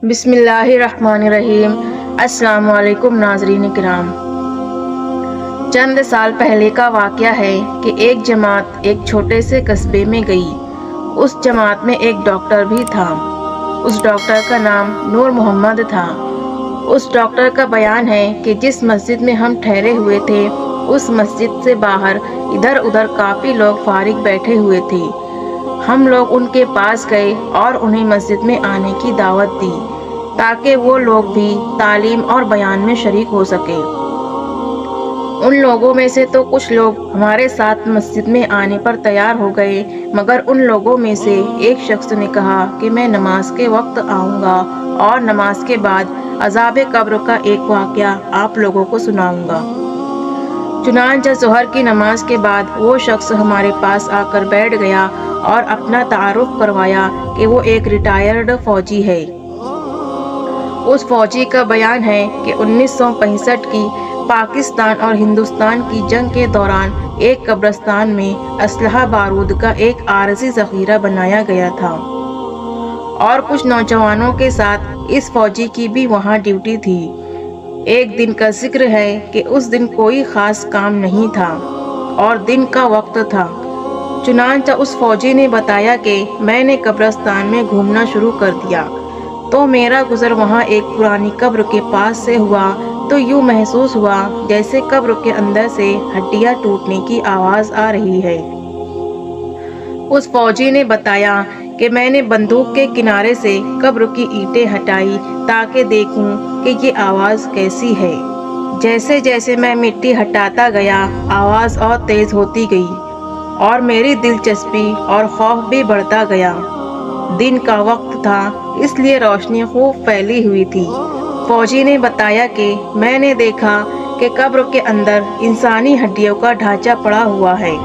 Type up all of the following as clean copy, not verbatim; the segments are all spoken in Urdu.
بسم اللہ الرحمن الرحیم۔ السلام علیکم ناظرین کرام۔ چند سال پہلے کا واقعہ ہے کہ ایک جماعت ایک چھوٹے سے قصبے میں گئی۔ اس جماعت میں ایک ڈاکٹر بھی تھا۔ اس ڈاکٹر کا نام نور محمد تھا۔ اس ڈاکٹر کا بیان ہے کہ جس مسجد میں ہم ٹھہرے ہوئے تھے اس مسجد سے باہر ادھر ادھر کافی لوگ فارغ بیٹھے ہوئے تھے۔ ہم لوگ ان کے پاس گئے اور انہیں مسجد میں آنے کی دعوت دی تاکہ وہ لوگ بھی تعلیم اور بیان میں شریک ہو سکیں۔ ان لوگوں میں سے تو کچھ لوگ ہمارے ساتھ مسجد میں آنے پر تیار ہو گئے، مگر ان لوگوں میں سے ایک شخص نے کہا کہ میں نماز کے وقت آؤں گا اور نماز کے بعد عذاب قبر کا ایک واقعہ آپ لوگوں کو سناؤں گا۔ چنانچہ ظہر کی نماز کے بعد وہ شخص ہمارے پاس آ کر بیٹھ گیا اور اپنا تعارف کروایا کہ وہ ایک ریٹائرڈ فوجی ہے۔ اس فوجی کا بیان ہے کہ 1965 کی پاکستان اور ہندوستان کی جنگ کے دوران ایک قبرستان میں اسلحہ بارود کا ایک عارضی ذخیرہ بنایا گیا تھا اور کچھ نوجوانوں کے ساتھ اس فوجی کی بھی وہاں ڈیوٹی تھی۔ ایک دن کا ذکر ہے کہ اس دن کوئی خاص کام نہیں تھا اور دن کا وقت تھا۔ چنانچہ اس فوجی نے بتایا کہ میں نے قبرستان میں گھومنا شروع کر دیا تو میرا گزر وہاں ایک پرانی قبر کے پاس سے ہوا تو یوں محسوس ہوا جیسے قبر کے اندر سے ہڈیاں ٹوٹنے کی آواز آ رہی ہے۔ اس فوجی نے بتایا کہ میں نے بندوق کے کنارے سے قبر کی اینٹیں ہٹائی تاکہ دیکھوں کہ یہ آواز کیسی ہے۔ جیسے جیسے میں مٹی ہٹاتا گیا آواز اور تیز ہوتی گئی اور میری دلچسپی اور خوف بھی بڑھتا گیا۔ دن کا وقت تھا اس لیے روشنی خوب پھیلی ہوئی تھی۔ فوجی نے بتایا کہ میں نے دیکھا کہ قبر کے اندر انسانی ہڈیوں کا ڈھانچہ پڑا ہوا ہے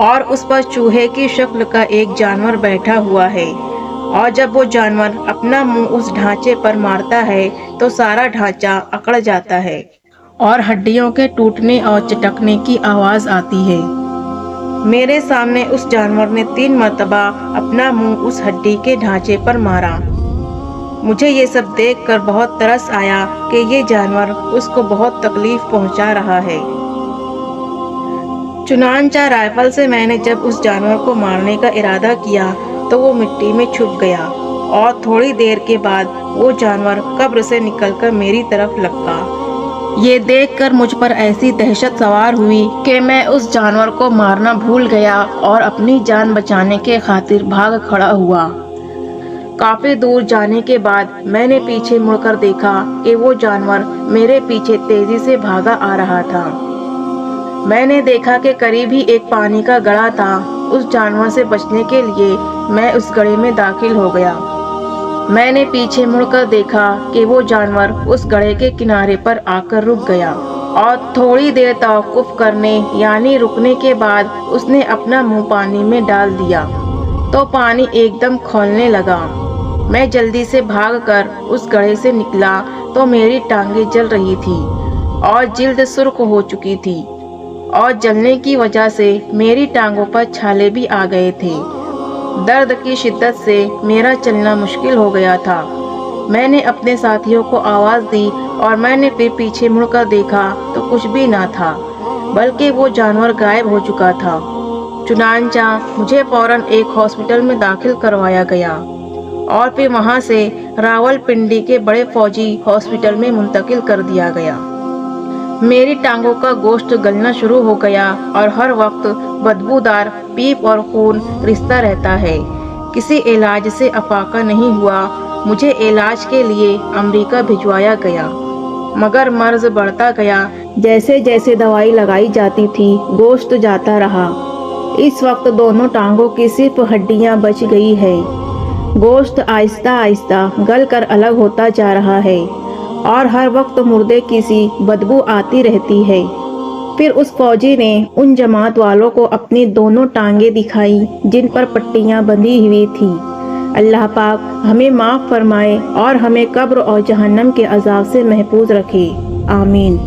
اور اس پر چوہے کی شکل کا ایک جانور بیٹھا ہوا ہے، اور جب وہ جانور اپنا منہ اس ڈھانچے پر مارتا ہے تو سارا ڈھانچہ اکڑ جاتا ہے اور ہڈیوں کے ٹوٹنے اور چٹکنے کی آواز آتی ہے۔ میرے سامنے اس جانور نے 3 مرتبہ اپنا منہ اس ہڈی کے ڈھانچے پر مارا۔ مجھے یہ سب دیکھ کر بہت ترس آیا کہ یہ جانور اس کو بہت تکلیف پہنچا رہا ہے۔ چنانچہ رائفل سے میں نے جب اس جانور کو مارنے کا ارادہ کیا تو وہ مٹی میں چھپ گیا اور تھوڑی دیر کے بعد وہ جانور قبر سے نکل کر میری طرف لپکا۔ یہ دیکھ کر مجھ پر ایسی دہشت سوار ہوئی کہ میں اس جانور کو مارنا بھول گیا اور اپنی جان بچانے کے خاطر بھاگ کھڑا ہوا۔ کافی دور جانے کے بعد میں نے پیچھے مڑ کر دیکھا کہ وہ جانور میرے پیچھے تیزی سے بھاگا آ رہا تھا۔ میں نے دیکھا کہ قریب ہی ایک پانی کا گڑھا تھا۔ اس جانور سے بچنے کے لیے میں اس گڑھے میں داخل ہو گیا۔ میں نے پیچھے مڑ کر دیکھا کہ وہ جانور اس گڑھے کے کنارے پر آ کر رک گیا اور تھوڑی دیر توقف کرنے یعنی رکنے کے بعد اس نے اپنا منہ پانی میں ڈال دیا تو پانی ایک دم کھولنے لگا۔ میں جلدی سے بھاگ کر اس گڑھے سے نکلا تو میری ٹانگیں جل رہی تھی اور جلد سرخ ہو چکی تھی اور جلنے کی وجہ سے میری ٹانگوں پر چھالے بھی آ گئے تھے۔ درد کی شدت سے میرا چلنا مشکل ہو گیا تھا۔ میں نے اپنے ساتھیوں کو آواز دی اور میں نے پھر پیچھے مڑ کر دیکھا تو کچھ بھی نہ تھا بلکہ وہ جانور غائب ہو چکا تھا۔ چنانچہ مجھے فوراً ایک ہاسپٹل میں داخل کروایا گیا اور پھر وہاں سے راول پنڈی کے بڑے فوجی ہاسپٹل میں منتقل کر دیا گیا۔ میری ٹانگوں کا گوشت گلنا شروع ہو گیا اور ہر وقت بدبودار پیپ اور خون رستا رہتا ہے۔ کسی علاج سے افاقہ نہیں ہوا۔ مجھے علاج کے لیے امریکہ بھجوایا گیا مگر مرض بڑھتا گیا۔ جیسے جیسے دوائی لگائی جاتی تھی گوشت جاتا رہا۔ اس وقت دونوں ٹانگوں کی صرف ہڈیاں بچ گئی ہے۔ گوشت آہستہ آہستہ گل کر الگ ہوتا جا رہا ہے اور ہر وقت مردے کی سی بدبو آتی رہتی ہے۔ پھر اس فوجی نے ان جماعت والوں کو اپنی دونوں ٹانگیں دکھائی جن پر پٹیاں بندھی ہوئی تھی۔ اللہ پاک ہمیں معاف فرمائے اور ہمیں قبر اور جہنم کے عذاب سے محفوظ رکھے، آمین۔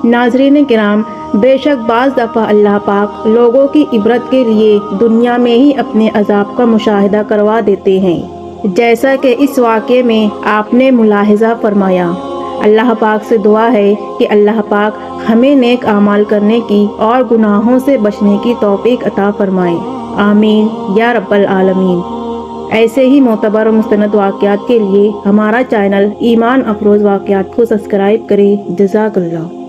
ناظرین کرام، بے شک بعض دفعہ اللہ پاک لوگوں کی عبرت کے لیے دنیا میں ہی اپنے عذاب کا مشاہدہ کروا دیتے ہیں، جیسا کہ اس واقعے میں آپ نے ملاحظہ فرمایا۔ اللہ پاک سے دعا ہے کہ اللہ پاک ہمیں نیک اعمال کرنے کی اور گناہوں سے بچنے کی توفیق عطا فرمائے، آمین یا رب العالمین۔ ایسے ہی معتبر و مستند واقعات کے لیے ہمارا چینل ایمان افروز واقعات کو سبسکرائب کریں۔ جزاک اللہ۔